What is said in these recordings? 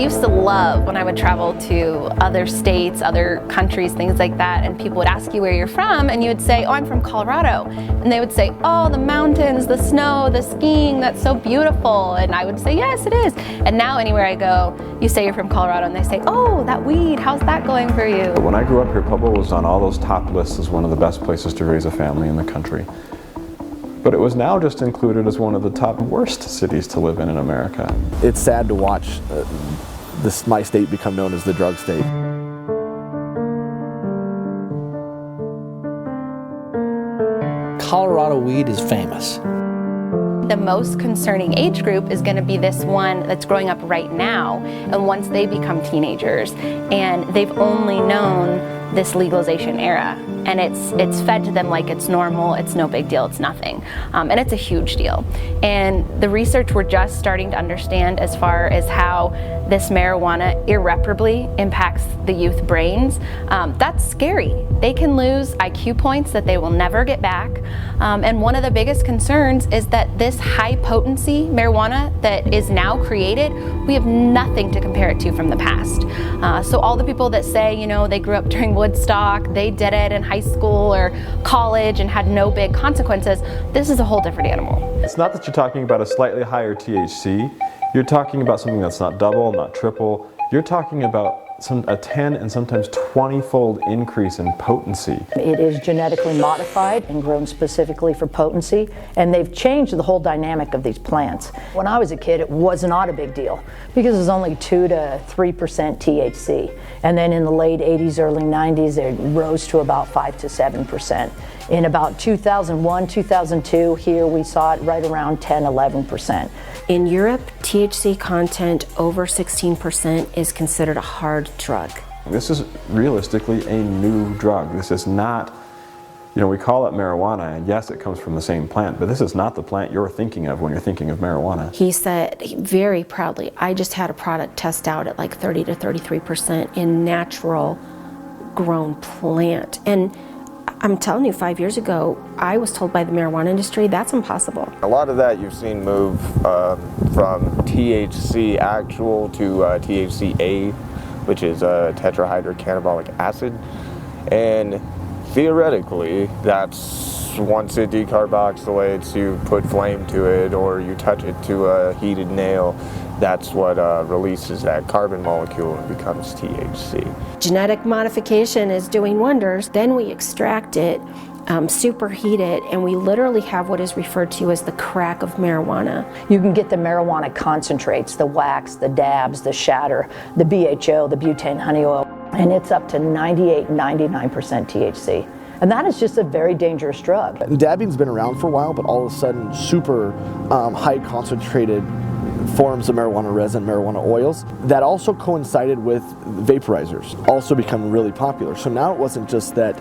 I used to love when I would travel to other states, other countries, things like that, and people would ask you where you're from, and you would say, oh, I'm from Colorado. And they would say, oh, the mountains, the snow, the skiing, that's so beautiful. And I would say, yes, it is. And now anywhere I go, you say you're from Colorado, and they say, oh, that weed, how's that going for you? When I grew up here, Pueblo was on all those top lists as one of the best places to raise a family in the country. But it was now just included as one of the top worst cities to live in America. It's sad to watch my state become known as the drug state. Colorado weed is famous. The most concerning age group is going to be this one that's growing up right now, and once they become teenagers and they've only known this legalization era, and it's fed to them like it's normal, it's no big deal, it's nothing, and it's a huge deal. And the research we're just starting to understand as far as how this marijuana irreparably impacts the youth brains. That's scary. They can lose IQ points that they will never get back, and one of the biggest concerns is that this high potency marijuana that is now created, we have nothing to compare it to from the past. So all the people that say, you know, they grew up during Woodstock, they did it in high school or college and had no big consequences, this is a whole different animal. It's not that you're talking about a slightly higher THC, you're talking about something that's not double, not triple, you're talking about a 10 and sometimes 20-fold increase in potency. It is genetically modified and grown specifically for potency, and they've changed the whole dynamic of these plants. When I was a kid, it was not a big deal because it was only 2 to 3% THC. And then in the late 80s, early 90s, it rose to about 5 to 7%. In about 2001, 2002, here we saw it right around 10, 11%. In Europe, THC content over 16% is considered a hard drug. This is realistically a new drug. This is not, you know, we call it marijuana, and yes, it comes from the same plant, but this is not the plant you're thinking of when you're thinking of marijuana. He said very proudly, I just had a product test out at like 30 to 33% in natural grown plant. And I'm telling you, 5 years ago, I was told by the marijuana industry, that's impossible. A lot of that you've seen move from THC actual to THCA, which is tetrahydrocannabinolic acid. And theoretically, that's once it decarboxylates, you put flame to it or you touch it to a heated nail, that's what releases that carbon molecule and becomes THC. Genetic modification is doing wonders. Then we extract it, superheat it, and we literally have what is referred to as the crack of marijuana. You can get the marijuana concentrates, the wax, the dabs, the shatter, the BHO, the butane honey oil, and it's up to 98, 99% THC. And that is just a very dangerous drug. Dabbing's been around for a while, but all of a sudden super high concentrated forms of marijuana resin, marijuana oils, that also coincided with vaporizers, also becoming really popular. So now it wasn't just that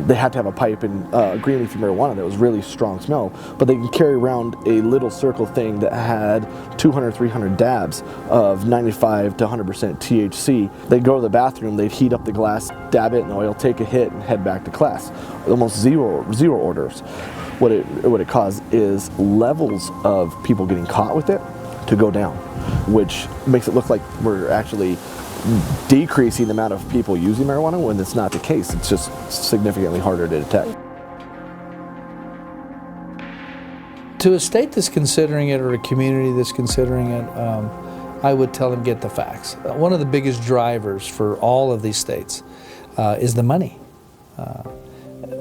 they had to have a pipe and green leafy marijuana that was really strong smell, but they can carry around a little circle thing that had 200, 300 dabs of 95 to 100% THC. They'd go to the bathroom, they'd heat up the glass, dab it in oil, take a hit, and head back to class. Almost zero orders. What it caused is levels of people getting caught with it to go down, which makes it look like we're actually decreasing the amount of people using marijuana when it's not the case. It's just significantly harder to detect. To a state that's considering it or a community that's considering it, I would tell them get the facts. One of the biggest drivers for all of these states is the money.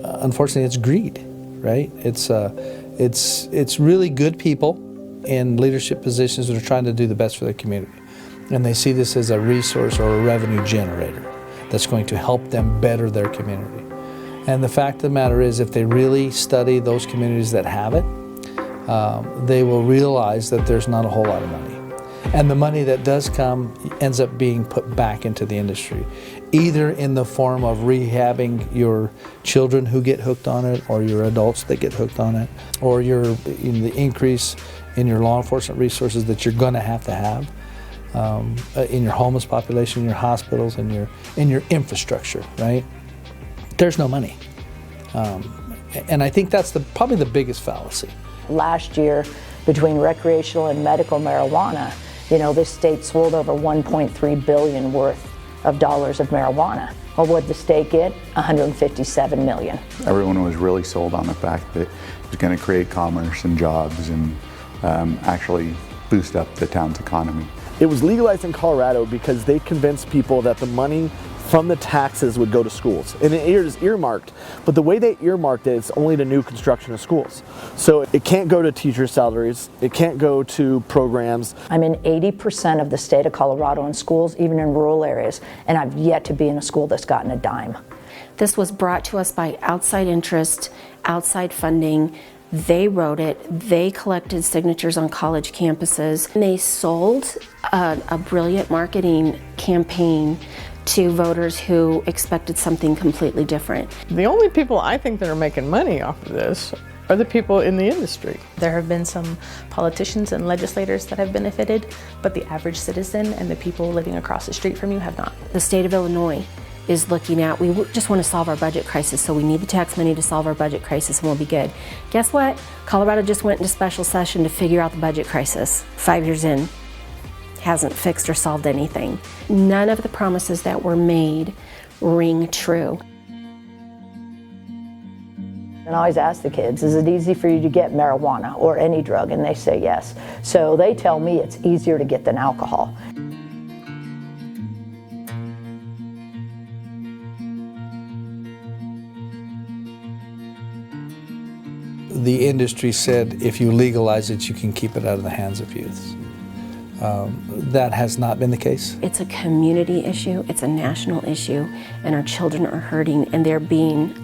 Unfortunately, it's greed, right? It's really good people in leadership positions that are trying to do the best for their community. And they see this as a resource or a revenue generator that's going to help them better their community. And the fact of the matter is, if they really study those communities that have it, they will realize that there's not a whole lot of money. And the money that does come ends up being put back into the industry, either in the form of rehabbing your children who get hooked on it, or your adults that get hooked on it, or the increase in your law enforcement resources that you're going to have in your homeless population, in your hospitals, in your infrastructure, right? There's no money. And I think that's probably the biggest fallacy. Last year, between recreational and medical marijuana, You know, this state sold over $1.3 billion worth of dollars of marijuana. Well, what did the state get? $157 million. Everyone was really sold on the fact that it was going to create commerce and jobs and actually boost up the town's economy. It was legalized in Colorado because they convinced people that the money from the taxes would go to schools. And it is earmarked, but the way they earmarked it is only to new construction of schools. So it can't go to teacher salaries, it can't go to programs. I'm in 80% of the state of Colorado in schools, even in rural areas, and I've yet to be in a school that's gotten a dime. This was brought to us by outside interest, outside funding. They wrote it, they collected signatures on college campuses, and they sold a brilliant marketing campaign to voters who expected something completely different. The only people I think that are making money off of this are the people in the industry. There have been some politicians and legislators that have benefited, but the average citizen and the people living across the street from you have not. The state of Illinois is looking at, we just want to solve our budget crisis, so we need the tax money to solve our budget crisis and we'll be good. Guess what? Colorado just went into special session to figure out the budget crisis. 5 years in, hasn't fixed or solved anything. None of the promises that were made ring true. And I always ask the kids, is it easy for you to get marijuana or any drug? And they say yes. So they tell me it's easier to get than alcohol. The industry said if you legalize it, you can keep it out of the hands of youths. That has not been the case. It's a community issue, it's a national issue, and our children are hurting and they're being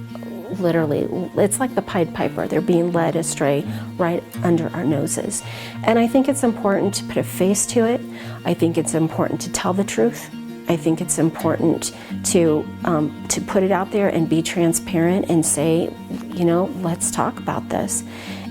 literally, it's like the Pied Piper, they're being led astray right under our noses. And I think it's important to put a face to it. I think it's important to tell the truth. I think it's important to put it out there and be transparent and say, you know, let's talk about this.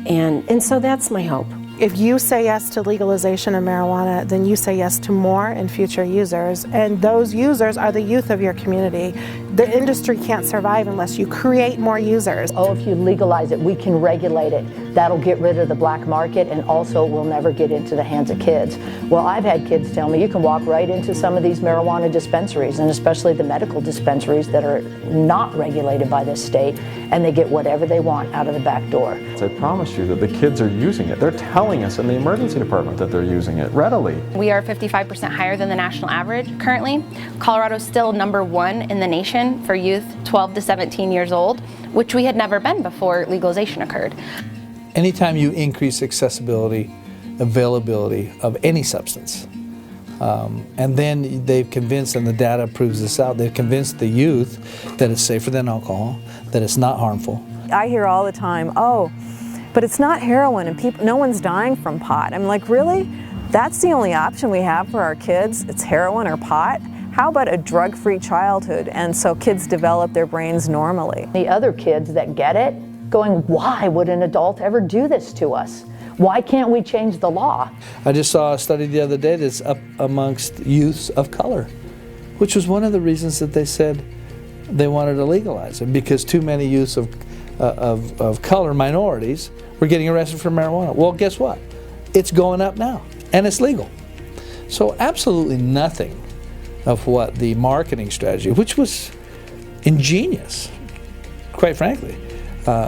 And so that's my hope. If you say yes to legalization of marijuana, then you say yes to more and future users, and those users are the youth of your community. The industry can't survive unless you create more users. Oh, if you legalize it, we can regulate it. That'll get rid of the black market, and also will never get into the hands of kids. Well, I've had kids tell me you can walk right into some of these marijuana dispensaries, and especially the medical dispensaries that are not regulated by this state, and they get whatever they want out of the back door. I promise you that the kids are using it. They're telling us in the emergency department that they're using it readily. We are 55% higher than the national average currently. Colorado's still #1 in the nation for youth 12 to 17 years old, which we had never been before legalization occurred. Anytime you increase accessibility, availability of any substance, and then they've convinced, and the data proves this out, they've convinced the youth that it's safer than alcohol, that it's not harmful. I hear all the time, oh, but it's not heroin and no one's dying from pot. I'm like, really? That's the only option we have for our kids? It's heroin or pot? How about a drug-free childhood? And so kids develop their brains normally. The other kids that get it going, why would an adult ever do this to us? Why can't we change the law? I just saw a study the other day that's up amongst youths of color, which was one of the reasons that they said they wanted to legalize it, because too many youths of color, minorities, were getting arrested for marijuana. Well, guess what? It's going up now, and it's legal. So absolutely nothing of what the marketing strategy, which was ingenious, quite frankly,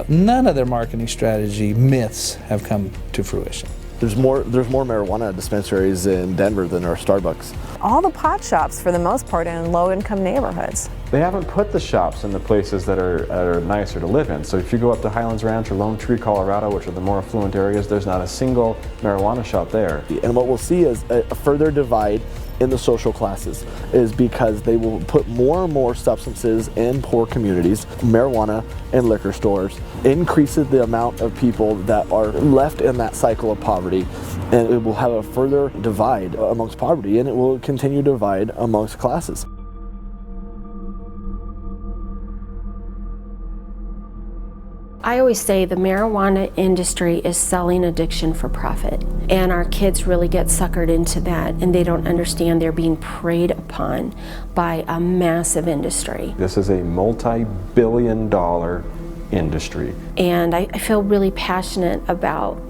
none of their marketing strategy myths have come to fruition. There's more marijuana dispensaries in Denver than there are Starbucks. All the pot shops, for the most part, are in low-income neighborhoods. They haven't put the shops in the places that are nicer to live in. So if you go up to Highlands Ranch or Lone Tree, Colorado, which are the more affluent areas, there's not a single marijuana shop there. And what we'll see is a further divide in the social classes, is because they will put more and more substances in poor communities, marijuana and liquor stores, increases the amount of people that are left in that cycle of poverty, and it will have a further divide amongst poverty, and it will continue to divide amongst classes. I always say the marijuana industry is selling addiction for profit, and our kids really get suckered into that, and they don't understand they're being preyed upon by a massive industry. This is a multi-billion-dollar industry. And I feel really passionate about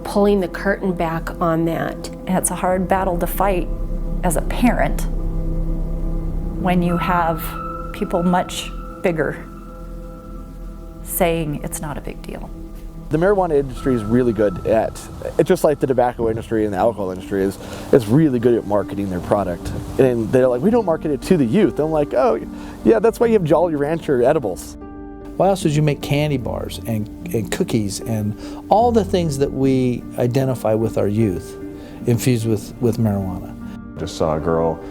pulling the curtain back on that. And it's a hard battle to fight as a parent when you have people much bigger saying it's not a big deal. The marijuana industry is really good at, it's just like the tobacco industry and the alcohol industry is really good at marketing their product. And they're like, we don't market it to the youth. I'm like, oh, yeah, that's why you have Jolly Rancher edibles. Why else would you make candy bars and cookies and all the things that we identify with our youth infused with marijuana? Just saw a girl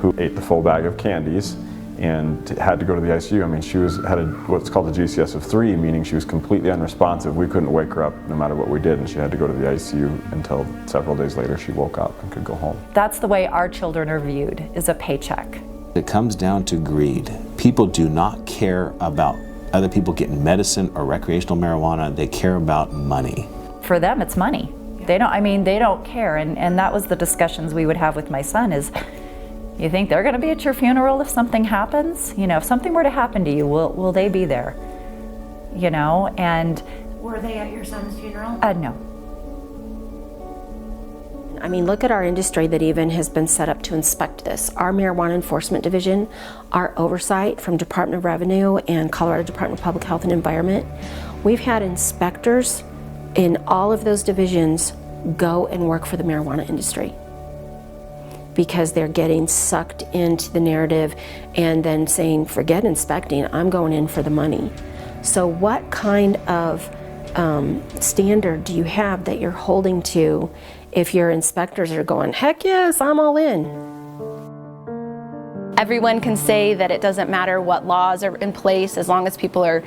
who ate the full bag of candies and had to go to the ICU. I mean, she had what's called a GCS of 3, meaning she was completely unresponsive. We couldn't wake her up no matter what we did, and she had to go to the ICU until several days later she woke up and could go home. That's the way our children are viewed, is a paycheck. It comes down to greed. People do not care about other people getting medicine or recreational marijuana. They care about money. For them, it's money. They don't care, and that was the discussions we would have with my son is, you think they're going to be at your funeral if something happens? If something were to happen to you, will they be there? And... Were they at your son's funeral? No. I mean, look at our industry that even has been set up to inspect this. Our Marijuana Enforcement Division, our oversight from Department of Revenue and Colorado Department of Public Health and Environment, we've had inspectors in all of those divisions go and work for the marijuana industry, because they're getting sucked into the narrative and then saying, forget inspecting, I'm going in for the money. So what kind of standard do you have that you're holding to if your inspectors are going, heck yes, I'm all in? Everyone can say that it doesn't matter what laws are in place as long as people are,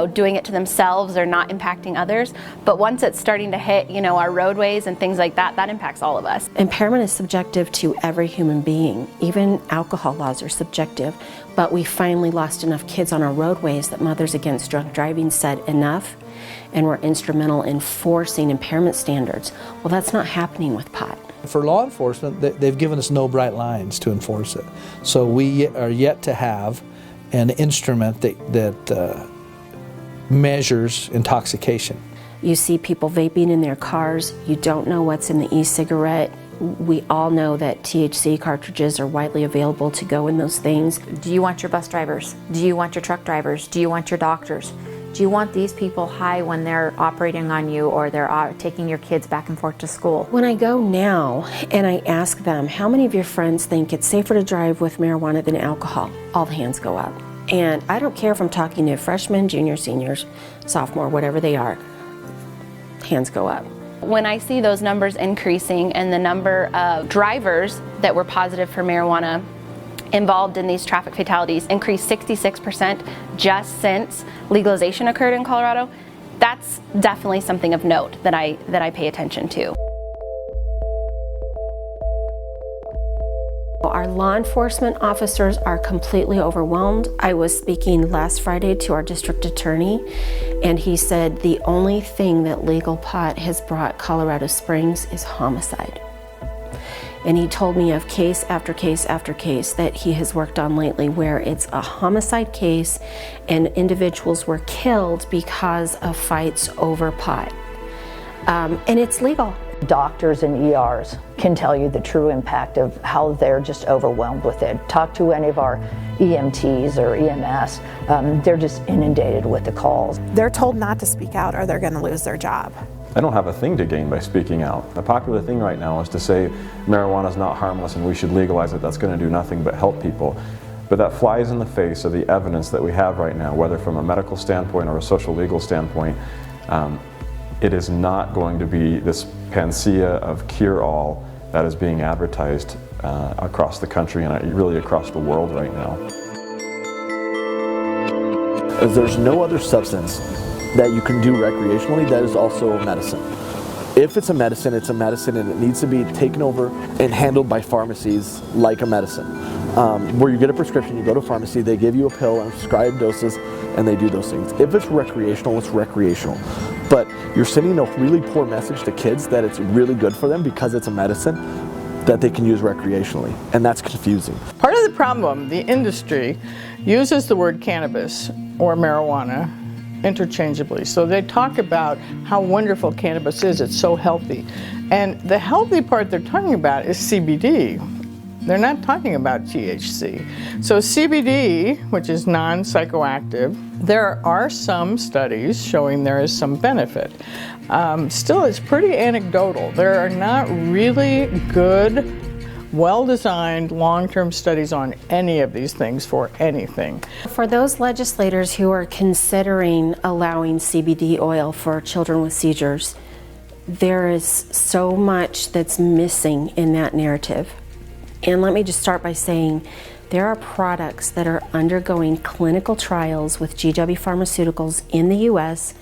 doing it to themselves or not impacting others. But once it's starting to hit, our roadways and things like that, that impacts all of us. Impairment is subjective to every human being. Even alcohol laws are subjective. But we finally lost enough kids on our roadways that Mothers Against Drunk Driving said enough, and were instrumental in forcing impairment standards. Well, that's not happening with pot. For law enforcement, they've given us no bright lines to enforce it. So we are yet to have an instrument that measures intoxication. You see people vaping in their cars. You don't know what's in the e-cigarette. We all know that THC cartridges are widely available to go in those things. Do you want your bus drivers? Do you want your truck drivers? Do you want your doctors? Do you want these people high when they're operating on you or they're taking your kids back and forth to school? When I go now and I ask them, how many of your friends think it's safer to drive with marijuana than alcohol? All the hands go up. And I don't care if I'm talking to freshmen, juniors, seniors, sophomore, whatever they are, hands go up. When I see those numbers increasing and the number of drivers that were positive for marijuana involved in these traffic fatalities increased 66% just since legalization occurred in Colorado, that's definitely something of note that I pay attention to. Our law enforcement officers are completely overwhelmed. I was speaking last Friday to our district attorney, and he said the only thing that legal pot has brought Colorado Springs is homicide. And he told me of case after case after case that he has worked on lately where it's a homicide case and individuals were killed because of fights over pot. And it's legal. Doctors and ERs can tell you the true impact of how they're just overwhelmed with it. Talk to any of our EMTs or EMS. They're just inundated with the calls. They're told not to speak out or they're going to lose their job. I don't have a thing to gain by speaking out. The popular thing right now is to say marijuana is not harmless and we should legalize it. That's going to do nothing but help people. But that flies in the face of the evidence that we have right now, whether from a medical standpoint or a social legal standpoint. It is not going to be this panacea of cure-all that is being advertised across the country and really across the world right now. There's no other substance that you can do recreationally that is also a medicine. If it's a medicine and it needs to be taken over and handled by pharmacies like a medicine. Where you get a prescription, you go to a pharmacy, they give you a pill and prescribed doses, and they do those things. If it's recreational, it's recreational. But you're sending a really poor message to kids that it's really good for them because it's a medicine that they can use recreationally, and that's confusing. Part of the problem, the industry uses the word cannabis or marijuana interchangeably. So they talk about how wonderful cannabis is. It's so healthy. And the healthy part they're talking about is CBD. They're not talking about THC. So CBD, which is non-psychoactive, there are some studies showing there is some benefit. Still, it's pretty anecdotal. There are not really good, well-designed long-term studies on any of these things for anything. For those legislators who are considering allowing CBD oil for children with seizures, there is so much that's missing in that narrative. And let me just start by saying there are products that are undergoing clinical trials with GW Pharmaceuticals in the US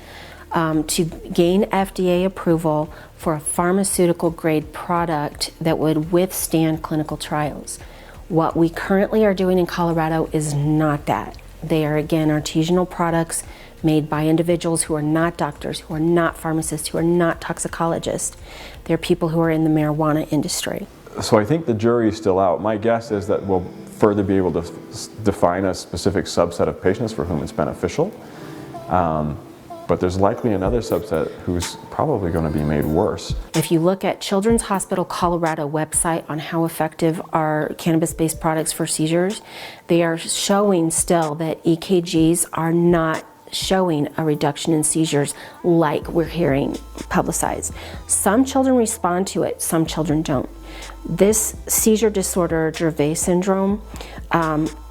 to gain FDA approval for a pharmaceutical grade product that would withstand clinical trials. What we currently are doing in Colorado is not that. They are, again, artisanal products made by individuals who are not doctors, who are not pharmacists, who are not toxicologists. They're people who are in the marijuana industry. So I think the jury is still out. My guess is that we'll further be able to define a specific subset of patients for whom it's beneficial. But there's likely another subset who's probably going to be made worse. If you look at Children's Hospital Colorado website on how effective are cannabis-based products for seizures, they are showing still that EKGs are not showing a reduction in seizures like we're hearing publicized. Some children respond to it, some children don't. This seizure disorder, Dravet syndrome,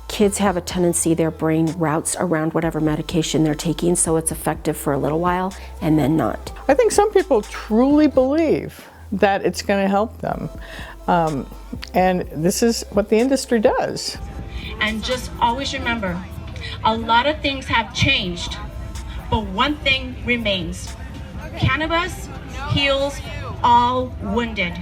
kids have a tendency, their brain routes around whatever medication they're taking, so it's effective for a little while and then not. I think some people truly believe that it's going to help them. And this is what the industry does. And just always remember, a lot of things have changed, but one thing remains. Cannabis heals all wounded.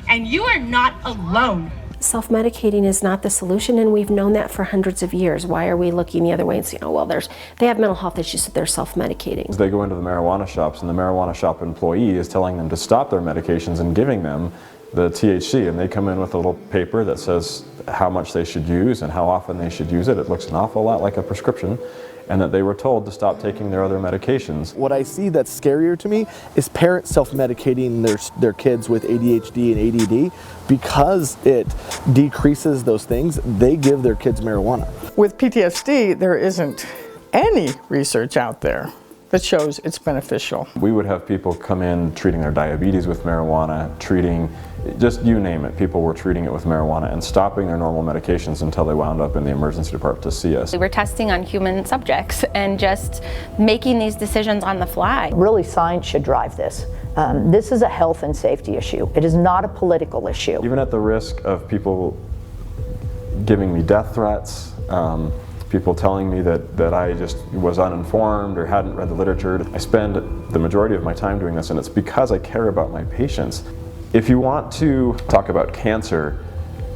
And you are not alone. Self-medicating is not the solution, and we've known that for hundreds of years. Why are we looking the other way and saying, oh, well, they have mental health issues, so they're self-medicating? They go into the marijuana shops, and the marijuana shop employee is telling them to stop their medications and giving them the THC, and they come in with a little paper that says how much they should use and how often they should use it. It looks an awful lot like a prescription, and that they were told to stop taking their other medications. What I see that's scarier to me is parents self-medicating their kids with ADHD and ADD. Because it decreases those things, they give their kids marijuana. With PTSD, there isn't any research out there that shows it's beneficial. We would have people come in treating their diabetes with marijuana, treating, just you name it, people were treating it with marijuana and stopping their normal medications until they wound up in the emergency department to see us. We were testing on human subjects and just making these decisions on the fly. Really, science should drive this. This is a health and safety issue. It is not a political issue. Even at the risk of people giving me death threats, people telling me that I just was uninformed or hadn't read the literature. I spend the majority of my time doing this, and it's because I care about my patients. If you want to talk about cancer,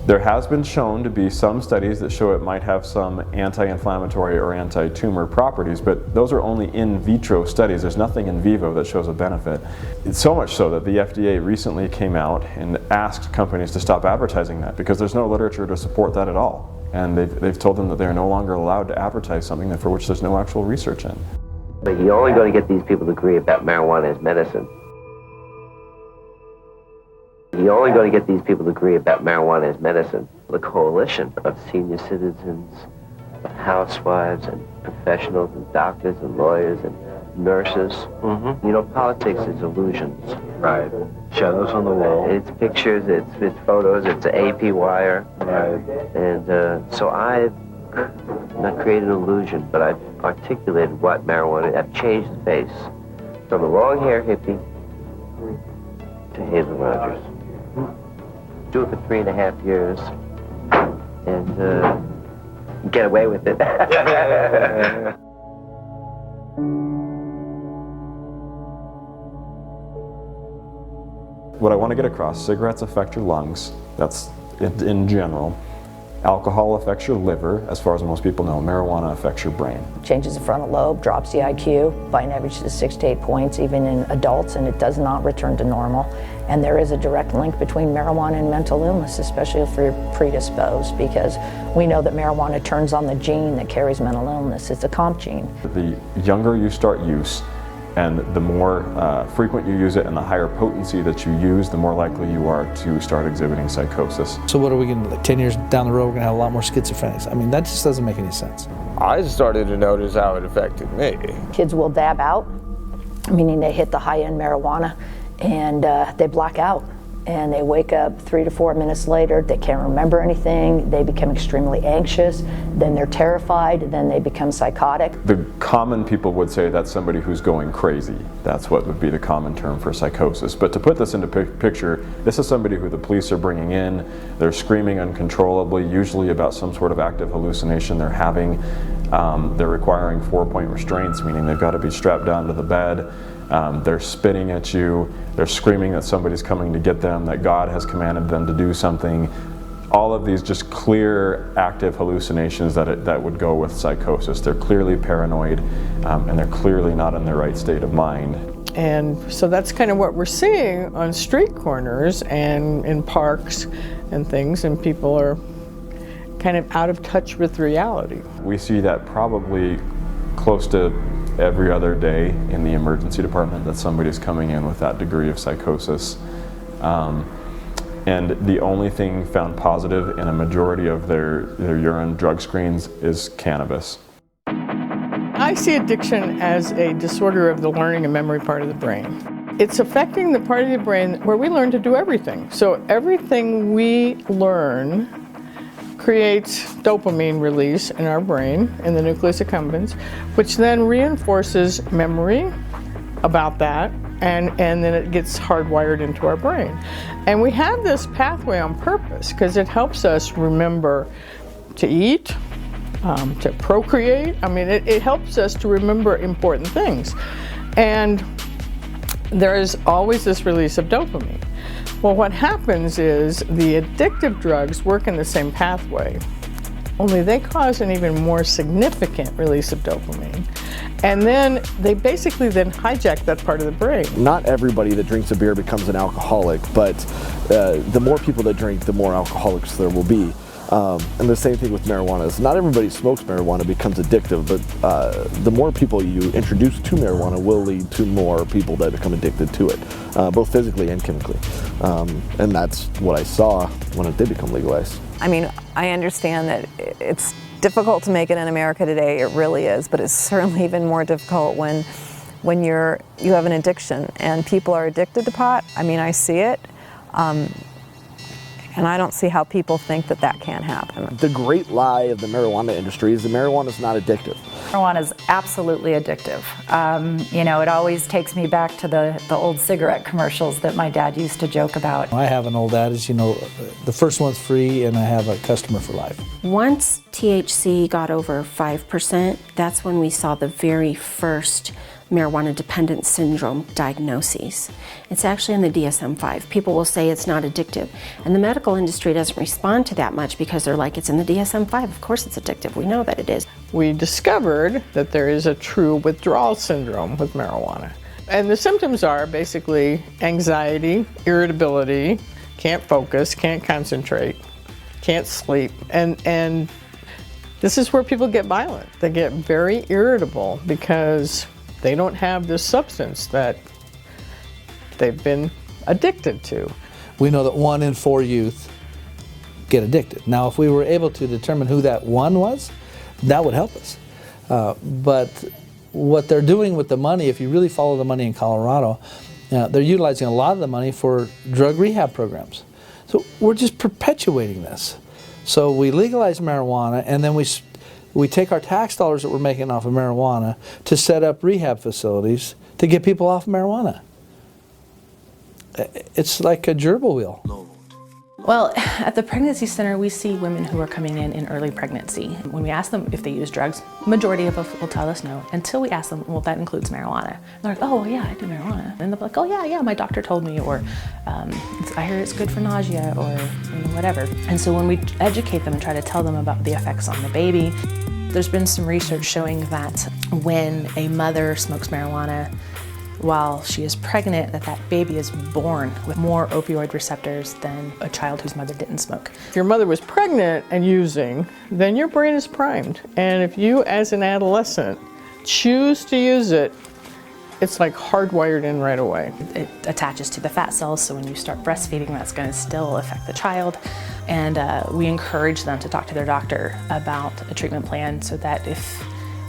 there has been shown to be some studies that show it might have some anti-inflammatory or anti-tumor properties, but those are only in vitro studies. There's nothing in vivo that shows a benefit. It's so much so that the FDA recently came out and asked companies to stop advertising that because there's no literature to support that at all. And they've told them that they're no longer allowed to advertise something for which there's no actual research in. But you're only going to get these people to agree about marijuana as medicine. You're only going to get these people to agree about marijuana as medicine. The coalition of senior citizens, of housewives and professionals and doctors and lawyers and nurses. You know, politics is illusions. Right. Shadows on the wall. It's pictures, it's photos, it's an AP wire. Right. And so I've not created an illusion, but I've articulated what marijuana, I've changed the face from the long hair hippie to Hazel Rogers. Do it for 3.5 years and get away with it. What I want to get across, cigarettes affect your lungs, that's in general, Alcohol affects your liver, as far as most people know. Marijuana affects your brain. Changes the frontal lobe, drops the IQ by an average of 6 to 8 points, even in adults, and it does not return to normal. And there is a direct link between marijuana and mental illness, especially if you're predisposed, because we know that marijuana turns on the gene that carries mental illness. It's a COMP gene. The younger you start use, and the more frequent you use it and the higher potency that you use, the more likely you are to start exhibiting psychosis. So what are we going to do? Like 10 years down the road, we're going to have a lot more schizophrenics. I mean, that just doesn't make any sense. I started to notice how it affected me. Kids will dab out, meaning they hit the high-end marijuana, and they black out. And they wake up 3 to 4 minutes later, they can't remember anything, they become extremely anxious, then they're terrified, then they become psychotic. The common people would say that's somebody who's going crazy. That's what would be the common term for psychosis. But to put this into picture, this is somebody who the police are bringing in, they're screaming uncontrollably, usually about some sort of active hallucination they're having. They're requiring 4-point restraints, meaning they've got to be strapped down to the bed. They're spitting at you, they're screaming that somebody's coming to get them, that God has commanded them to do something. All of these just clear active hallucinations that would go with psychosis. They're clearly paranoid, and they're clearly not in their right state of mind. And so that's kind of what we're seeing on street corners and in parks and things, and people are kind of out of touch with reality. We see that probably close to every other day in the emergency department, that somebody's coming in with that degree of psychosis. And the only thing found positive in a majority of their urine drug screens is cannabis. I see addiction as a disorder of the learning and memory part of the brain. It's affecting the part of the brain where we learn to do everything. So everything we learn creates dopamine release in our brain, in the nucleus accumbens, which then reinforces memory about that, and then it gets hardwired into our brain. And we have this pathway on purpose because it helps us remember to eat, to procreate. I mean, it helps us to remember important things. And there is always this release of dopamine. Well, what happens is the addictive drugs work in the same pathway, only they cause an even more significant release of dopamine. And then they basically then hijack that part of the brain. Not everybody that drinks a beer becomes an alcoholic, but the more people that drink, the more alcoholics there will be. And the same thing with marijuana is not everybody smokes marijuana becomes addictive, but the more people you introduce to marijuana will lead to more people that become addicted to it, both physically and chemically. And that's what I saw when it did become legalized. I mean, I understand that it's difficult to make it in America today, it really is, but it's certainly even more difficult when you have an addiction and people are addicted to pot. I mean, I see it. And I don't see how people think that that can't happen. The great lie of the marijuana industry is that marijuana is not addictive. Marijuana is absolutely addictive. You know, it always takes me back to the old cigarette commercials that my dad used to joke about. I have an old adage, you know, the first one's free and I have a customer for life. Once THC got over 5%, that's when we saw the very first marijuana dependent syndrome diagnoses. It's actually in the DSM-5. People will say it's not addictive. And the medical industry doesn't respond to that much because they're like, it's in the DSM-5. Of course it's addictive. We know that it is. We discovered that there is a true withdrawal syndrome with marijuana. And the symptoms are basically anxiety, irritability, can't focus, can't concentrate, can't sleep. And this is where people get violent. They get very irritable because they don't have this substance that they've been addicted to. We know that 1 in 4 youth get addicted. Now, if we were able to determine who that one was, that would help us. But what they're doing with the money, if you really follow the money in Colorado, they're utilizing a lot of the money for drug rehab programs. So we're just perpetuating this. So we legalize marijuana, and then we take our tax dollars that we're making off of marijuana to set up rehab facilities to get people off of marijuana. It's like a gerbil wheel. Well, at the pregnancy center, we see women who are coming in early pregnancy. When we ask them if they use drugs, majority of them will tell us no, until we ask them, well, that includes marijuana. They're like, oh, yeah, I do marijuana. And they'll be like, oh, yeah, my doctor told me, or I hear it's good for nausea, or whatever. And so when we educate them and try to tell them about the effects on the baby, there's been some research showing that when a mother smokes marijuana while she is pregnant, that baby is born with more opioid receptors than a child whose mother didn't smoke. If your mother was pregnant and using, then your brain is primed. And if you, as an adolescent, choose to use it, it's like hardwired in right away. It attaches to the fat cells, so when you start breastfeeding, that's going to still affect the child. And we encourage them to talk to their doctor about a treatment plan, so that if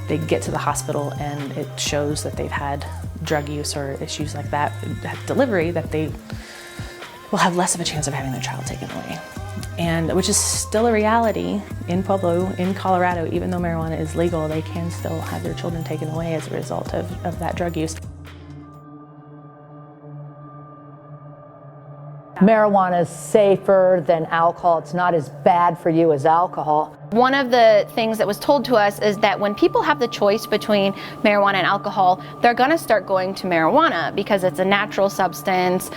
they get to the hospital and it shows that they've had drug use or issues like that at delivery, that they will have less of a chance of having their child taken away. And which is still a reality in Pueblo, in Colorado. Even though marijuana is legal, they can still have their children taken away as a result of that drug use. Marijuana is safer than alcohol. It's not as bad for you as alcohol. One of the things that was told to us is that when people have the choice between marijuana and alcohol, they're going to start going to marijuana because it's a natural substance,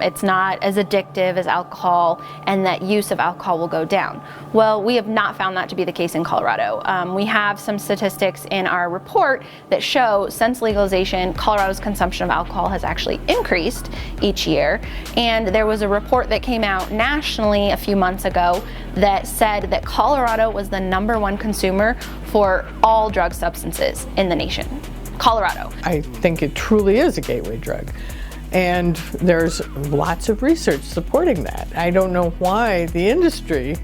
it's not as addictive as alcohol, and that use of alcohol will go down. Well, we have not found that to be the case in Colorado. We have some statistics in our report that show since legalization, Colorado's consumption of alcohol has actually increased each year. And there was a report that came out nationally a few months ago that said that Colorado was the #1 consumer for all drug substances in the nation. Colorado. I think it truly is a gateway drug. And there's lots of research supporting that. I don't know why the industry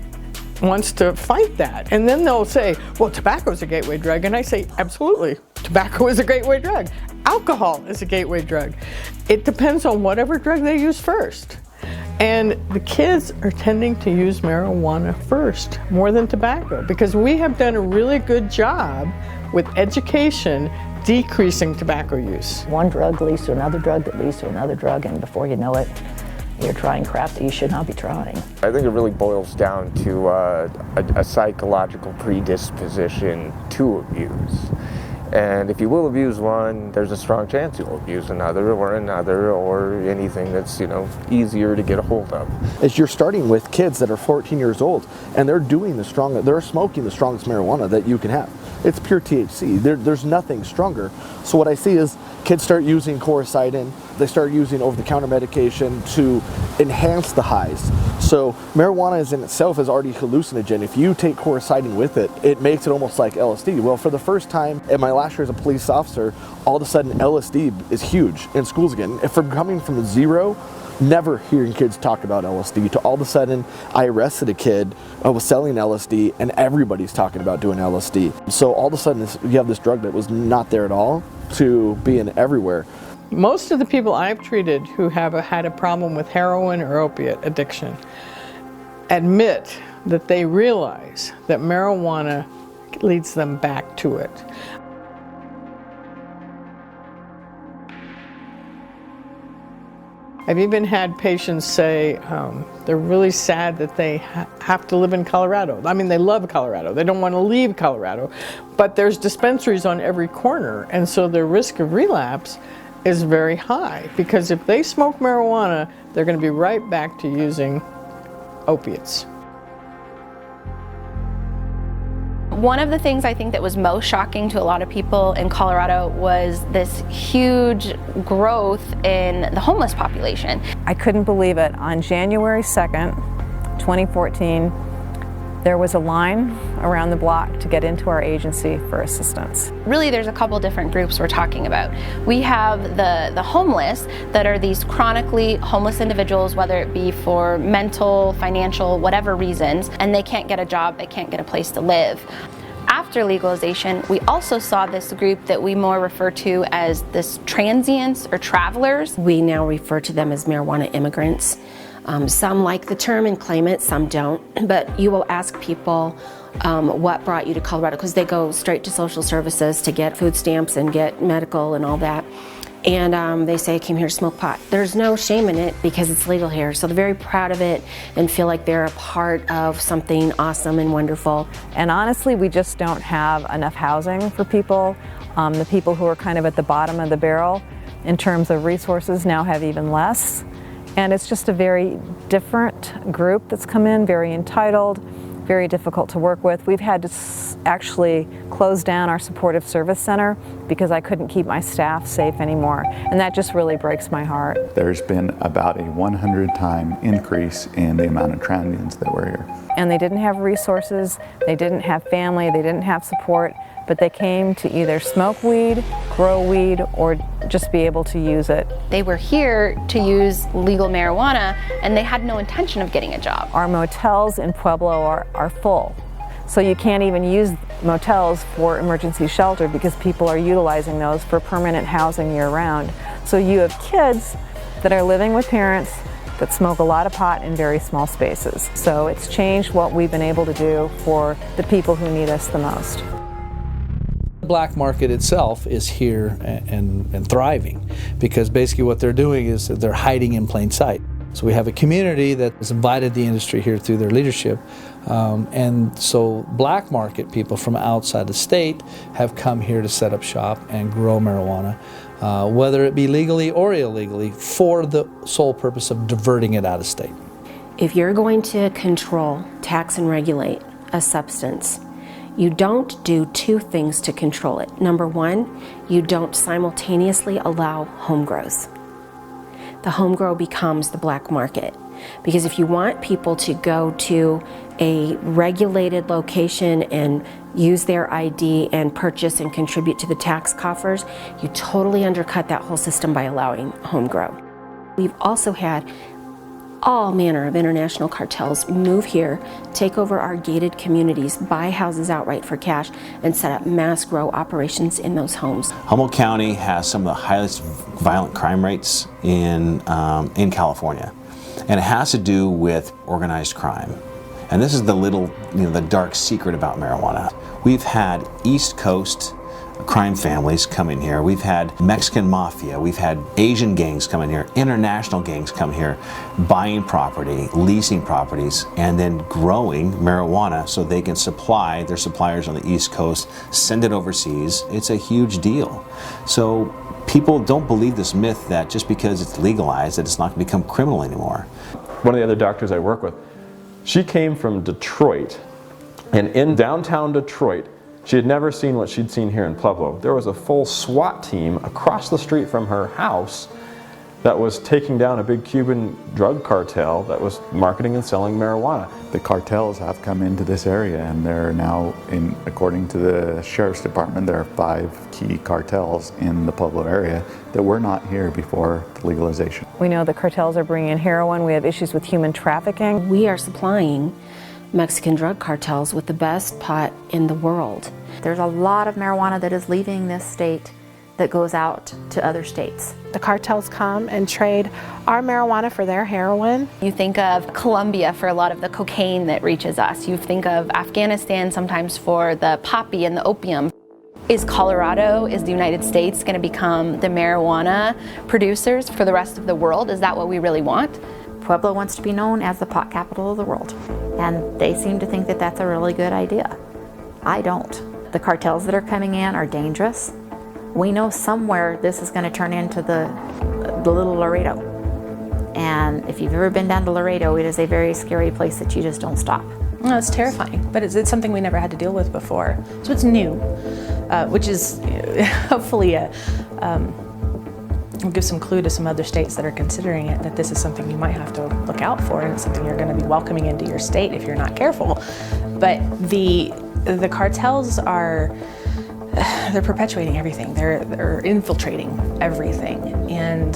wants to fight that. And then they'll say, well, tobacco is a gateway drug. And I say, absolutely, tobacco is a gateway drug. Alcohol is a gateway drug. It depends on whatever drug they use first. And the kids are tending to use marijuana first, more than tobacco, because we have done a really good job with education decreasing tobacco use. One drug leads to another drug that leads to another drug, and before you know it, you're trying crap that you should not be trying. I think it really boils down to a psychological predisposition to abuse. And if you will abuse one, there's a strong chance you'll abuse another, or anything that's, easier to get a hold of. Is you're starting with kids that are 14 years old, and they're smoking the strongest marijuana that you can have. It's pure THC. There's nothing stronger. So what I see is kids start using Coracidin, they start using over-the-counter medication to enhance the highs. So marijuana in itself is already hallucinogen. If you take Coracidin with it, it makes it almost like LSD. Well, for the first time in my last year as a police officer, all of a sudden LSD is huge in schools again. If from coming from zero, never hearing kids talk about LSD, to all of a sudden I arrested a kid who was selling LSD and everybody's talking about doing LSD. So all of a sudden you have this drug that was not there at all to being everywhere. Most of the people I've treated who have had a problem with heroin or opiate addiction admit that they realize that marijuana leads them back to it. I've even had patients say they're really sad that they have to live in Colorado. I mean, they love Colorado. They don't want to leave Colorado, but there's dispensaries on every corner, and so their risk of relapse is very high, because if they smoke marijuana, they're going to be right back to using opiates. One of the things I think that was most shocking to a lot of people in Colorado was this huge growth in the homeless population. I couldn't believe it. On January 2nd, 2014, there was a line around the block to get into our agency for assistance. Really, there's a couple different groups we're talking about. We have the homeless that are these chronically homeless individuals, whether it be for mental, financial, whatever reasons, and they can't get a job, they can't get a place to live. After legalization, we also saw this group that we more refer to as this transients or travelers. We now refer to them as marijuana immigrants. Some like the term and claim it, some don't. But you will ask people what brought you to Colorado, because they go straight to social services to get food stamps and get medical and all that. and they say I came here to smoke pot. There's no shame in it because it's legal here. So they're very proud of it and feel like they're a part of something awesome and wonderful. And honestly, we just don't have enough housing for people. The people who are kind of at the bottom of the barrel in terms of resources now have even less. And it's just a very different group that's come in, very entitled, very difficult to work with. We've had to actually close down our supportive service center because I couldn't keep my staff safe anymore. And that just really breaks my heart. There's been about a 100-time increase in the amount of transients that were here. And they didn't have resources, they didn't have family, they didn't have support, but they came to either smoke weed, grow weed, or just be able to use it. They were here to use legal marijuana, and they had no intention of getting a job. Our motels in Pueblo are full. So you can't even use motels for emergency shelter because people are utilizing those for permanent housing year-round. So you have kids that are living with parents that smoke a lot of pot in very small spaces. So it's changed what we've been able to do for the people who need us the most. The black market itself is here and thriving because basically what they're doing is that they're hiding in plain sight. So we have a community that has invited the industry here through their leadership, and so black market people from outside the state have come here to set up shop and grow marijuana, whether it be legally or illegally, for the sole purpose of diverting it out of state. If you're going to control, tax, and regulate a substance, you don't do two things to control it. Number one, you don't simultaneously allow home grows. The home grow becomes the black market. Because if you want people to go to a regulated location and use their ID and purchase and contribute to the tax coffers, you totally undercut that whole system by allowing home grow. We've also had all manner of international cartels move here, take over our gated communities, buy houses outright for cash, and set up mass grow operations in those homes. Humboldt County has some of the highest violent crime rates in California, and it has to do with organized crime. And this is the little, the dark secret about marijuana. We've had East Coast crime families come in here. We've had Mexican mafia, we've had Asian gangs come in here, international gangs come here, buying property, leasing properties, and then growing marijuana so they can supply their suppliers on the East Coast, send it overseas. It's a huge deal. So people don't believe this myth that just because it's legalized that it's not going to become criminal anymore. One of the other doctors I work with, she came from Detroit, and in downtown Detroit, she had never seen what she'd seen here in Pueblo. There was a full SWAT team across the street from her house that was taking down a big Cuban drug cartel that was marketing and selling marijuana. The cartels have come into this area, and there are now, according to the Sheriff's Department, there are 5 key cartels in the Pueblo area that were not here before the legalization. We know the cartels are bringing in heroin. We have issues with human trafficking. We are supplying Mexican drug cartels with the best pot in the world. There's a lot of marijuana that is leaving this state that goes out to other states. The cartels come and trade our marijuana for their heroin. You think of Colombia for a lot of the cocaine that reaches us. You think of Afghanistan sometimes for the poppy and the opium. Is Colorado, is the United States going to become the marijuana producers for the rest of the world? Is that what we really want? Pueblo wants to be known as the pot capital of the world, and they seem to think that that's a really good idea. I don't. The cartels that are coming in are dangerous. We know somewhere this is going to turn into the little Laredo. And if you've ever been down to Laredo, it is a very scary place that you just don't stop. No, it's terrifying, but it's something we never had to deal with before. So it's new, which is hopefully will give some clue to some other states that are considering it, that this is something you might have to look out for, and it's something you're going to be welcoming into your state if you're not careful. But the cartels are, they're perpetuating everything. They're infiltrating everything, and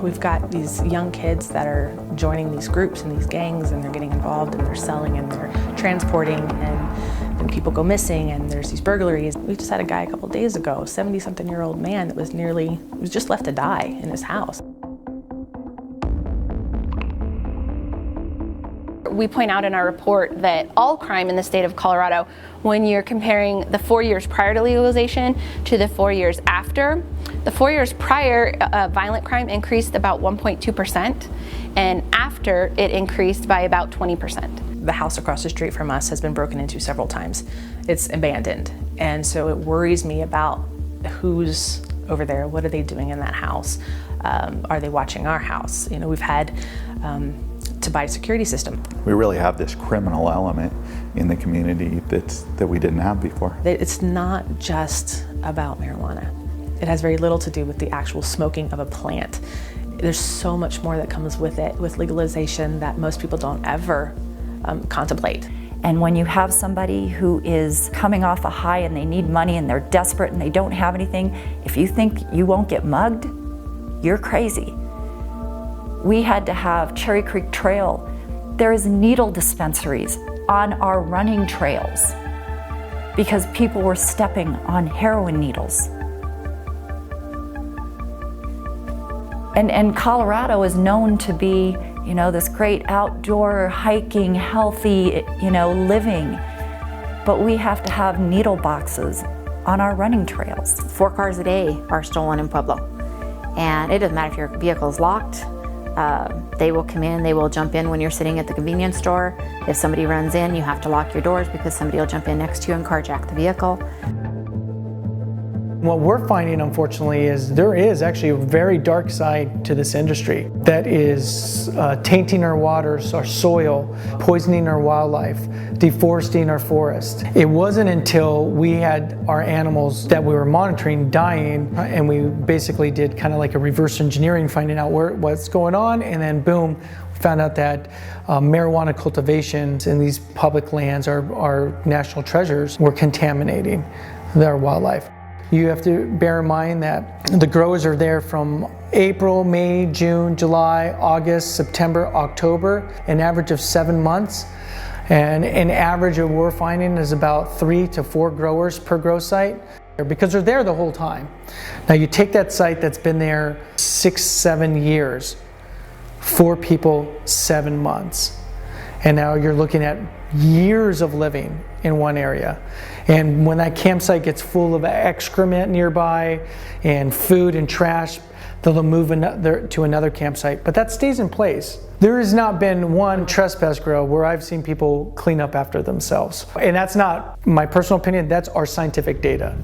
we've got these young kids that are joining these groups and these gangs, and they're getting involved, and they're selling, and they're transporting, and then people go missing, and there's these burglaries. We just had a guy a couple days ago, 70-something-year-old man that was just left to die in his house. we point out in our report that all crime in the state of Colorado, when you're comparing the 4 years prior to legalization to the 4 years after, the 4 years prior, violent crime increased about 1.2%, and after it increased by about 20%. The house across the street from us has been broken into several times. It's abandoned, and so it worries me about who's over there. What are they doing in that house? Are they watching our house? You know, we've had to buy a security system. We really have this criminal element in the community that we didn't have before. It's not just about marijuana. It has very little to do with the actual smoking of a plant. There's so much more that comes with it, with legalization, that most people don't ever contemplate. And when you have somebody who is coming off a high and they need money and they're desperate and they don't have anything, if you think you won't get mugged, you're crazy. We had to have Cherry Creek Trail. There is needle dispensaries on our running trails because people were stepping on heroin needles. And Colorado is known to be, you know, this great outdoor hiking, healthy, you know, living. But we have to have needle boxes on our running trails. 4 cars a day are stolen in Pueblo. And it doesn't matter if your vehicle is locked. They will come in, they will jump in when you're sitting at the convenience store. If somebody runs in, you have to lock your doors because somebody will jump in next to you and carjack the vehicle. What we're finding, unfortunately, is there is actually a very dark side to this industry that is tainting our waters, our soil, poisoning our wildlife, deforesting our forest. It wasn't until we had our animals that we were monitoring dying, and we basically did kind of like a reverse engineering, finding out what's going on, and then boom, found out that marijuana cultivations in these public lands, our national treasures, were contaminating their wildlife. You have to bear in mind that the growers are there from April, May, June, July, August, September, October, an average of 7 months. And an average of we're finding is about 3 to 4 growers per grow site, because they're there the whole time. Now you take that site that's been there 6, 7 years, 4 people, 7 months. And now you're looking at years of living in one area. And when that campsite gets full of excrement nearby and food and trash, they'll move to another campsite. But that stays in place. There has not been one trespass grow where I've seen people clean up after themselves. And that's not my personal opinion, that's our scientific data.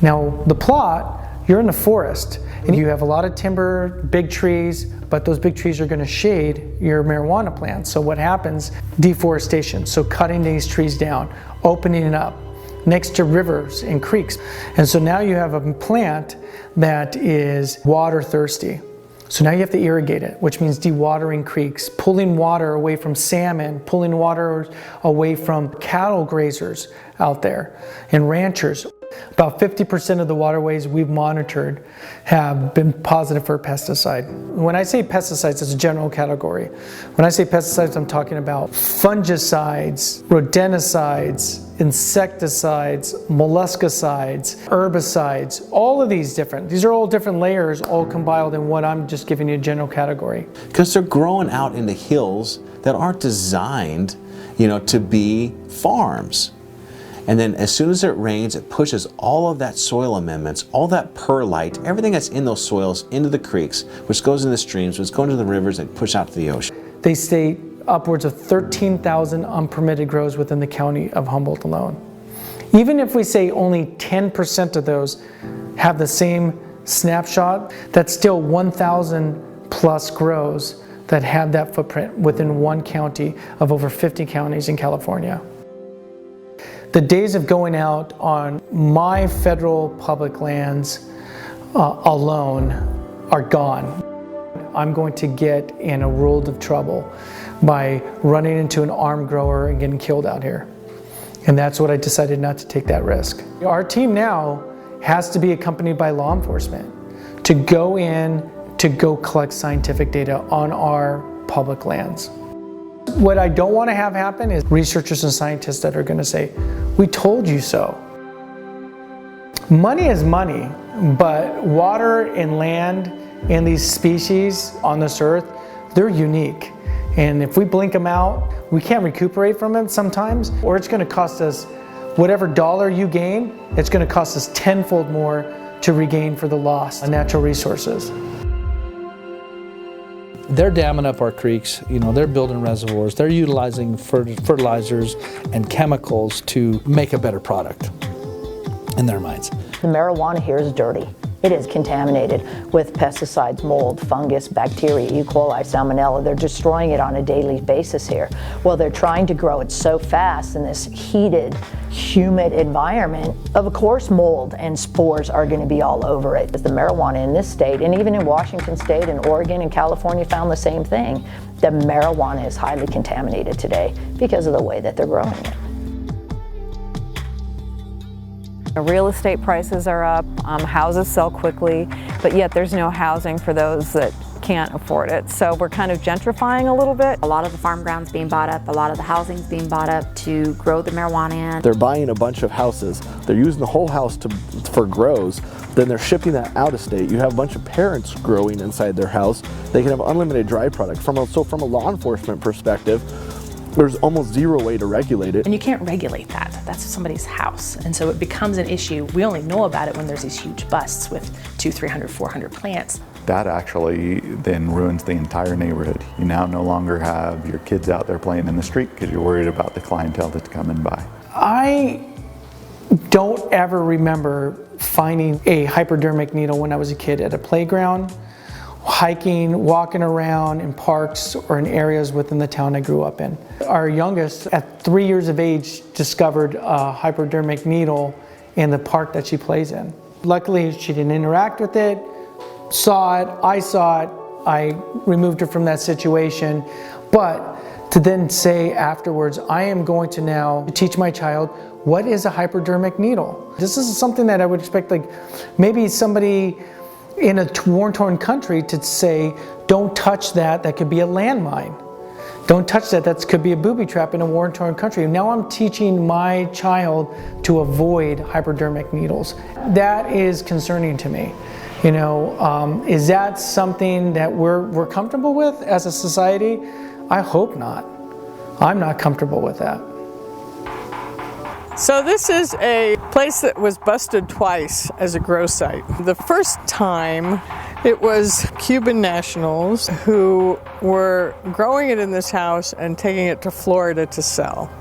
Now, the plot, you're in the forest, and you have a lot of timber, big trees, but those big trees are going to shade your marijuana plants. So what happens? Deforestation. So cutting these trees down, opening it up next to rivers and creeks. And so now you have a plant that is water thirsty. So now you have to irrigate it, which means dewatering creeks, pulling water away from salmon, pulling water away from cattle grazers out there and ranchers. About 50% of the waterways we've monitored have been positive for pesticide. When I say pesticides, it's a general category. When I say pesticides, I'm talking about fungicides, rodenticides, insecticides, molluscicides, herbicides, all of these these are all different layers, all compiled in what I'm just giving you a general category. Because they're growing out in the hills that aren't designed, you know, to be farms. And then as soon as it rains, it pushes all of that soil amendments, all that perlite, everything that's in those soils into the creeks, which goes into the streams, which goes into the rivers and push out to the ocean. They state upwards of 13,000 unpermitted grows within the county of Humboldt alone. Even if we say only 10% of those have the same snapshot, that's still 1,000 plus grows that have that footprint within one county of over 50 counties in California. The days of going out on my federal public lands alone are gone. I'm going to get in a world of trouble by running into an armed grower and getting killed out here. And that's what I decided not to take that risk. Our team now has to be accompanied by law enforcement to go in, to go collect scientific data on our public lands. What I don't want to have happen is researchers and scientists that are going to say, "We told you so." Money is money, but water and land and these species on this earth, they're unique. And if we blink them out, we can't recuperate from it sometimes, or it's going to cost us, whatever dollar you gain, it's going to cost us tenfold more to regain for the loss of natural resources. They're damming up our creeks, they're building reservoirs, they're utilizing fertilizers and chemicals to make a better product in their minds. The marijuana here is dirty. It is contaminated with pesticides, mold, fungus, bacteria, E. coli, salmonella. They're destroying it on a daily basis here. Well, they're trying to grow it so fast in this heated, humid environment. Of course, mold and spores are going to be all over it. The marijuana in this state, and even in Washington State and Oregon and California, found the same thing. The marijuana is highly contaminated today because of the way that they're growing it. Real estate prices are up, houses sell quickly, but yet there's no housing for those that can't afford it. So we're kind of gentrifying a little bit. A lot of the farm ground's being bought up, a lot of the housing's being bought up to grow the marijuana in. They're buying a bunch of houses, they're using the whole house for grows, then they're shipping that out of state. You have a bunch of parents growing inside their house. They can have unlimited dry product. So from a law enforcement perspective, there's almost zero way to regulate it. And you can't regulate that. That's somebody's house. And so it becomes an issue. We only know about it when there's these huge busts with 200, 300, 400 plants. That actually then ruins the entire neighborhood. You now no longer have your kids out there playing in the street because you're worried about the clientele that's coming by. I don't ever remember finding a hypodermic needle when I was a kid at a playground, hiking, walking around in parks or in areas within the town I grew up in. Our youngest, at 3 years of age, discovered a hypodermic needle in the park that she plays in. Luckily, she didn't interact with it, saw it, I removed her from that situation. But to then say afterwards, I am going to now teach my child what is a hypodermic needle. This is something that I would expect, like maybe somebody in a war-torn country to say, don't touch that, that could be a landmine. Don't touch that, that could be a booby trap in a war-torn country. Now I'm teaching my child to avoid hypodermic needles. That is concerning to me. Is that something that we're comfortable with as a society? I hope not. I'm not comfortable with that. So this is a place that was busted twice as a grow site. The first time it was Cuban nationals who were growing it in this house and taking it to Florida to sell.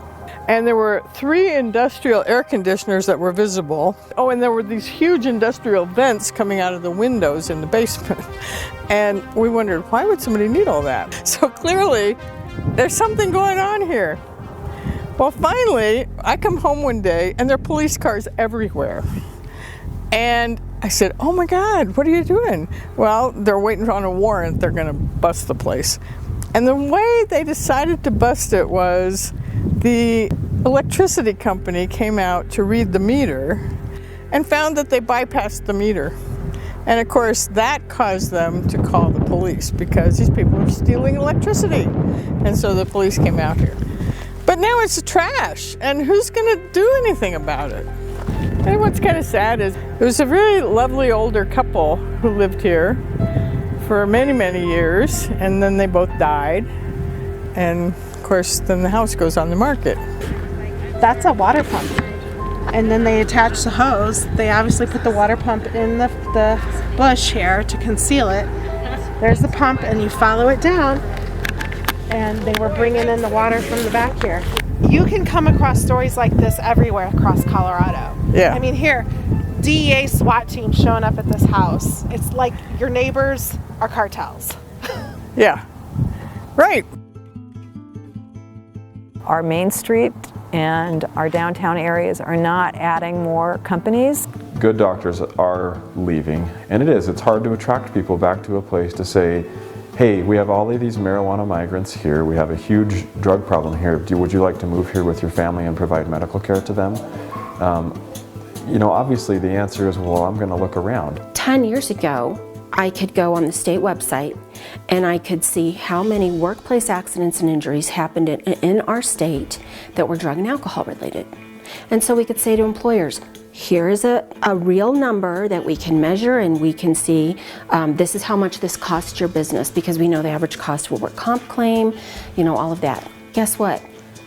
And there were 3 industrial air conditioners that were visible. Oh, and there were these huge industrial vents coming out of the windows in the basement. And we wondered, why would somebody need all that? So clearly, there's something going on here. Well, finally, I come home one day and there are police cars everywhere. And I said, oh my God, what are you doing? Well, they're waiting on a warrant. They're going to bust the place. And the way they decided to bust it was the electricity company came out to read the meter and found that they bypassed the meter. And of course, that caused them to call the police because these people were stealing electricity. And so the police came out here. But now it's trash, and who's going to do anything about it? And what's kind of sad is there was a very lovely older couple who lived here for many, many years, and then they both died. And of course, then the house goes on the market. That's a water pump. And then they attach the hose. They obviously put the water pump in the bush here to conceal it. There's the pump, and you follow it down. And they were bringing in the water from the back here. You can come across stories like this everywhere across Colorado. Yeah. I mean, here, DEA SWAT team showing up at this house. It's like your neighbors are cartels. Yeah, right. Our Main Street and our downtown areas are not adding more companies. Good doctors are leaving, and it's hard to attract people back to a place to say, hey, we have all of these marijuana migrants here, we have a huge drug problem here, would you like to move here with your family and provide medical care to them? Obviously the answer is, well, I'm going to look around. 10 years ago, I could go on the state website and I could see how many workplace accidents and injuries happened in our state that were drug and alcohol related. And so we could say to employers, here is a real number that we can measure and we can see this is how much this costs your business, because we know the average cost of a work comp claim, you know, all of that. Guess what?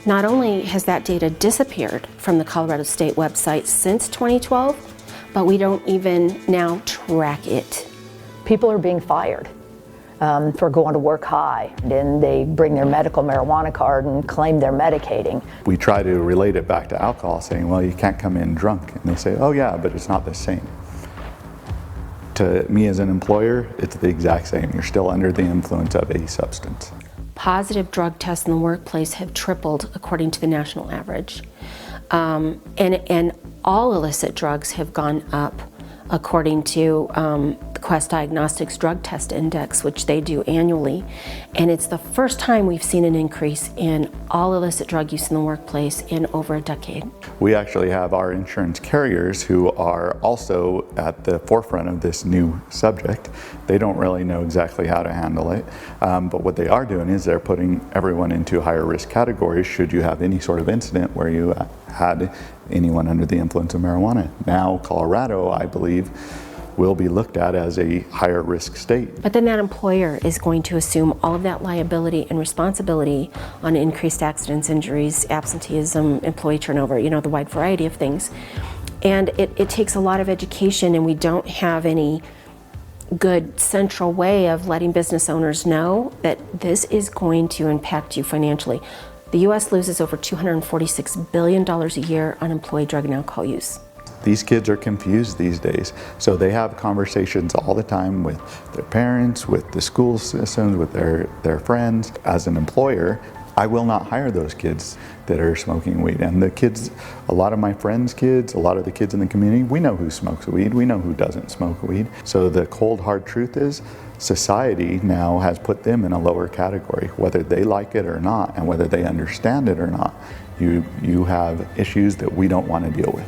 Not only has that data disappeared from the Colorado State website since 2012, but we don't even now track it. People are being fired for going to work high, and they bring their medical marijuana card and claim they're medicating. We try to relate it back to alcohol, saying, well, you can't come in drunk. And they say, oh yeah, but it's not the same. To me as an employer, it's the exact same. You're still under the influence of a substance. Positive drug tests in the workplace have tripled according to the national average. And all illicit drugs have gone up according to the Quest Diagnostics Drug Test Index, which they do annually. And it's the first time we've seen an increase in all illicit drug use in the workplace in over a decade. We actually have our insurance carriers who are also at the forefront of this new subject. They don't really know exactly how to handle it, but what they are doing is they're putting everyone into higher risk categories should you have any sort of incident where you had anyone under the influence of marijuana. Now Colorado, I believe, will be looked at as a higher risk state. But then that employer is going to assume all of that liability and responsibility on increased accidents, injuries, absenteeism, employee turnover, you know, the wide variety of things. And it takes a lot of education, and we don't have any good central way of letting business owners know that this is going to impact you financially. The U.S. loses over $246 billion a year on employee drug and alcohol use. These kids are confused these days, so they have conversations all the time with their parents, with the school systems, with their friends. As an employer, I will not hire those kids that are smoking weed. And the kids, a lot of my friends' kids, a lot of the kids in the community, we know who smokes weed, we know who doesn't smoke weed. So the cold hard truth is, society now has put them in a lower category, whether they like it or not, and whether they understand it or not. You have issues that we don't want to deal with.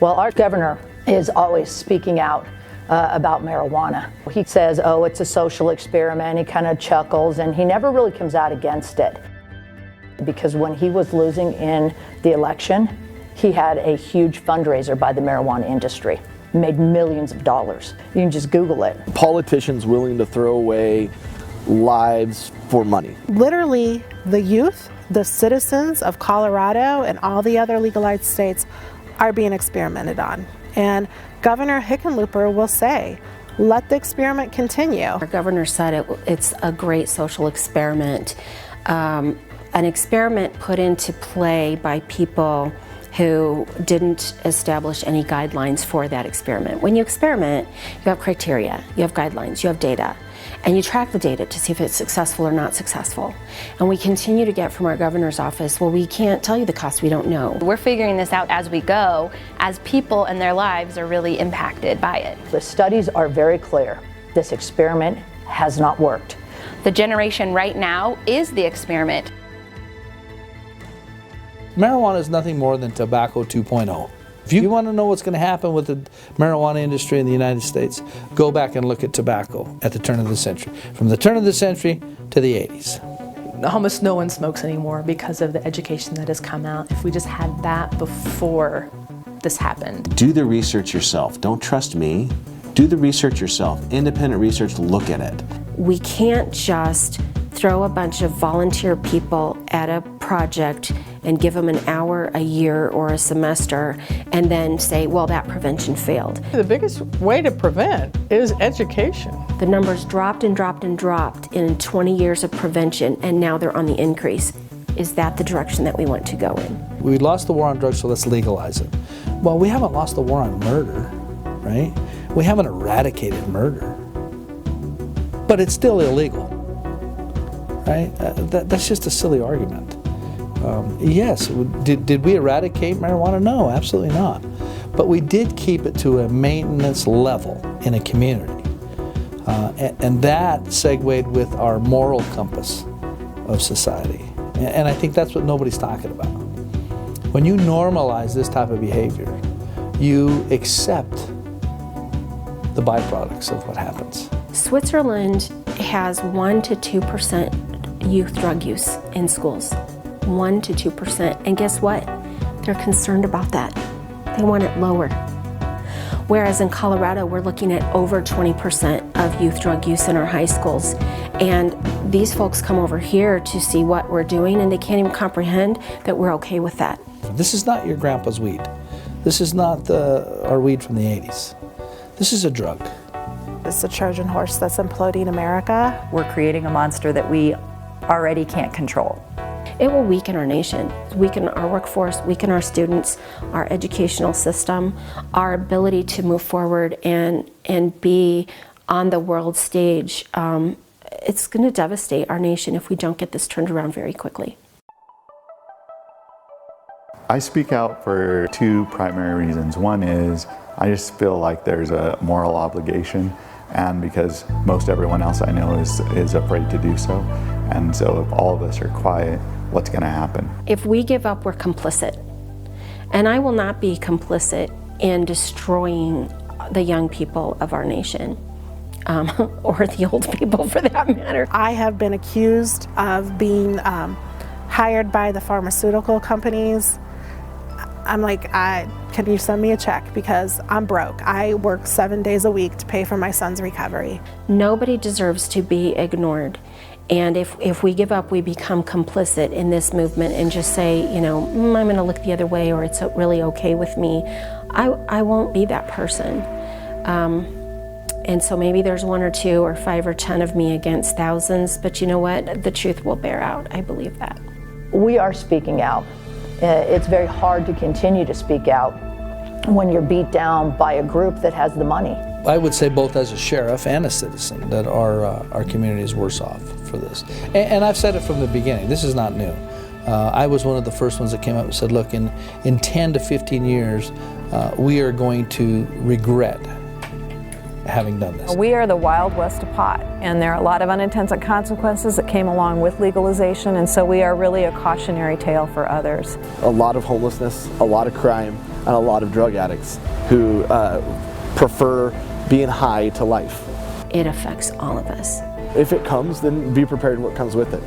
Well, our governor is always speaking out about marijuana. He says, oh, it's a social experiment. He kind of chuckles, and he never really comes out against it. Because when he was losing in the election, he had a huge fundraiser by the marijuana industry. Made millions of dollars. You can just Google it. Politicians willing to throw away lives for money. Literally, the youth, the citizens of Colorado and all the other legalized states are being experimented on. And Governor Hickenlooper will say, let the experiment continue. Our governor said it's a great social experiment. An experiment put into play by people who didn't establish any guidelines for that experiment. When you experiment, you have criteria, you have guidelines, you have data, and you track the data to see if it's successful or not successful. And we continue to get from our governor's office, well, we can't tell you the cost, we don't know. We're figuring this out as we go, as people and their lives are really impacted by it. The studies are very clear. This experiment has not worked. The generation right now is the experiment. Marijuana is nothing more than tobacco 2.0. If you want to know what's going to happen with the marijuana industry in the United States, go back and look at tobacco at the turn of the century. From the turn of the century to the 80s. Almost no one smokes anymore because of the education that has come out. If we just had that before this happened. Do the research yourself. Don't trust me. Do the research yourself. Independent research, look at it. We can't just throw a bunch of volunteer people at a project and give them an hour a year or a semester and then say, well, that prevention failed. The biggest way to prevent is education. The numbers dropped and dropped and dropped in 20 years of prevention, and now they're on the increase. Is that the direction that we want to go in? We lost the war on drugs, so let's legalize it. Well, we haven't lost the war on murder, right? We haven't eradicated murder, but it's still illegal, right? That's just a silly argument. Yes, did we eradicate marijuana? No, absolutely not. But we did keep it to a maintenance level in a community. And that segued with our moral compass of society. And I think that's what nobody's talking about. When you normalize this type of behavior, you accept the byproducts of what happens. Switzerland has 1 to 2% youth drug use in schools. 1 to 2%. And guess what? They're concerned about that. They want it lower. Whereas in Colorado, we're looking at over 20% of youth drug use in our high schools. And these folks come over here to see what we're doing, and they can't even comprehend that we're okay with that. This is not your grandpa's weed. This is not our weed from the 80s. This is a drug. It's a Trojan horse that's imploding America. We're creating a monster that we already can't control. It will weaken our nation, weaken our workforce, weaken our students, our educational system, our ability to move forward and be on the world stage. It's going to devastate our nation if we don't get this turned around very quickly. I speak out for two primary reasons. One is I just feel like there's a moral obligation, and because most everyone else I know is afraid to do so. And so if all of us are quiet, what's going to happen? If we give up, we're complicit. And I will not be complicit in destroying the young people of our nation, or the old people for that matter. I have been accused of being hired by the pharmaceutical companies. I'm like, can you send me a check? Because I'm broke. I work 7 days a week to pay for my son's recovery. Nobody deserves to be ignored. And if we give up, we become complicit in this movement and just say, I'm going to look the other way, or it's really okay with me. I won't be that person. And so maybe there's 1 or 2 or 5 or 10 of me against thousands, but you know what? The truth will bear out. I believe that. We are speaking out. It's very hard to continue to speak out when you're beat down by a group that has the money. I would say both as a sheriff and a citizen that our community is worse off for this. And I've said it from the beginning. This is not new. I was one of the first ones that came up and said, look, in 10 to 15 years, we are going to regret having done this. We are the Wild West of pot, and there are a lot of unintended consequences that came along with legalization, and so we are really a cautionary tale for others. A lot of homelessness, a lot of crime, and a lot of drug addicts who prefer being high to life. It affects all of us. If it comes, then be prepared what comes with it.